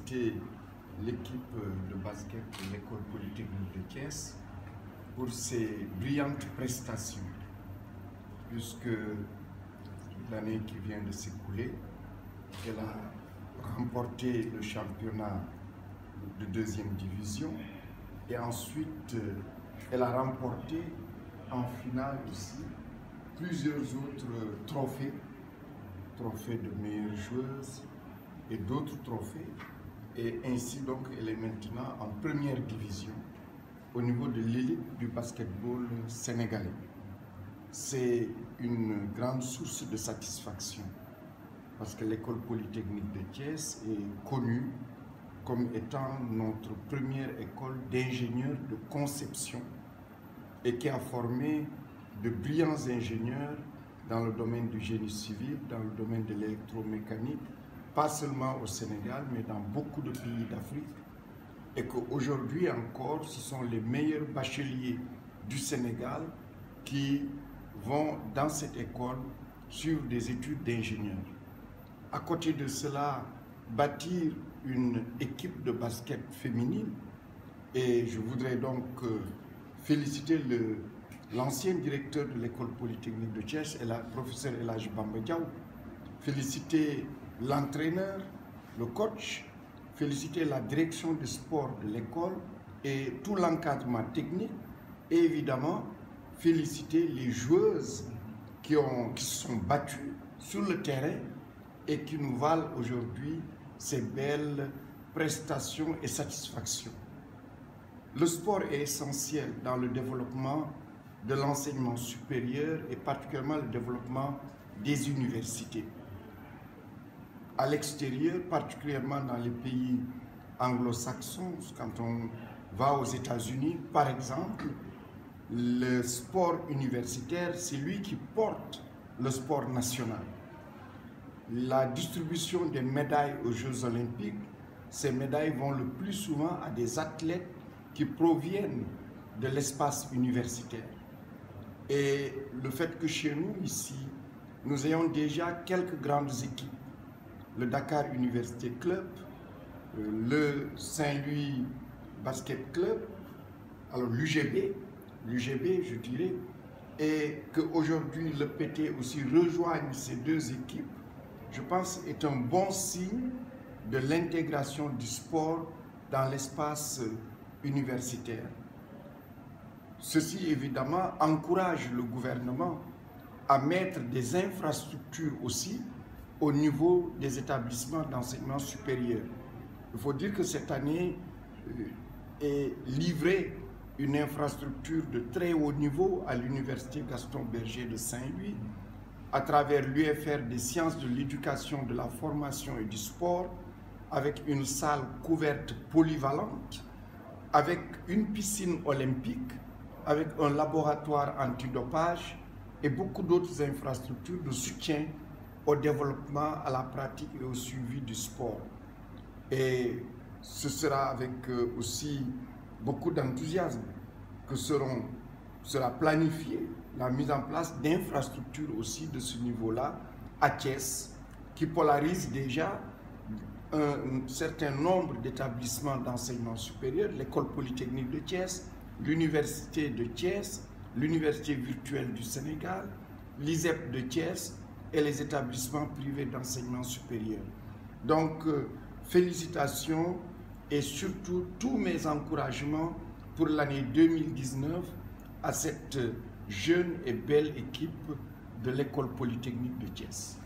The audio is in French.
féliciter l'équipe de basket de l'École Polytechnique de Thiès pour ses brillantes prestations, puisque l'année qui vient de s'écouler, elle a remporté le championnat de deuxième division et ensuite elle a remporté en finale aussi plusieurs autres trophées de meilleure joueuse et d'autres trophées, et ainsi donc elle est maintenant en première division au niveau de l'élite du basketball sénégalais. C'est une grande source de satisfaction parce que l'École Polytechnique de Thiès est connue comme étant notre première école d'ingénieurs de conception et qui a formé de brillants ingénieurs dans le domaine du génie civil, dans le domaine de l'électromécanique, pas seulement au Sénégal, mais dans beaucoup de pays d'Afrique, et qu'aujourd'hui encore, ce sont les meilleurs bacheliers du Sénégal qui vont dans cette école suivre des études d'ingénieurs. À côté de cela, bâtir une équipe de basket féminine, et je voudrais donc féliciter l'ancien directeur de l'École Polytechnique de Thiès, professeur El Hadji Bamba Diaw, féliciter l'entraîneur, le coach, féliciter la direction du sport de l'école et tout l'encadrement technique, et évidemment féliciter les joueuses qui se sont battues sur le terrain et qui nous valent aujourd'hui ces belles prestations et satisfactions. Le sport est essentiel dans le développement de l'enseignement supérieur et particulièrement le développement des universités. À l'extérieur, particulièrement dans les pays anglo-saxons, quand on va aux États-Unis, par exemple, le sport universitaire, c'est lui qui porte le sport national. La distribution des médailles aux Jeux olympiques, ces médailles vont le plus souvent à des athlètes qui proviennent de l'espace universitaire. Et le fait que chez nous, ici, nous ayons déjà quelques grandes équipes, le Dakar Université Club, le Saint-Louis Basket Club, alors l'UGB, je dirais, et qu'aujourd'hui le PT aussi rejoigne ces deux équipes, je pense est un bon signe de l'intégration du sport dans l'espace universitaire. Ceci évidemment encourage le gouvernement à mettre des infrastructures aussi au niveau des établissements d'enseignement supérieur. Il faut dire que cette année est livrée une infrastructure de très haut niveau à l'université Gaston Berger de Saint-Louis, à travers l'UFR des sciences de l'éducation, de la formation et du sport, avec une salle couverte polyvalente, avec une piscine olympique, avec un laboratoire antidopage et beaucoup d'autres infrastructures de soutien au développement, à la pratique et au suivi du sport. Et ce sera avec aussi beaucoup d'enthousiasme que sera planifiée la mise en place d'infrastructures aussi de ce niveau-là à Thiès, qui polarise déjà un certain nombre d'établissements d'enseignement supérieur, l'École Polytechnique de Thiès, l'Université de Thiès, l'Université virtuelle du Sénégal, l'ISEP de Thiès et les établissements privés d'enseignement supérieur. Donc, félicitations et surtout tous mes encouragements pour l'année 2019 à cette jeune et belle équipe de l'École Polytechnique de Thiès.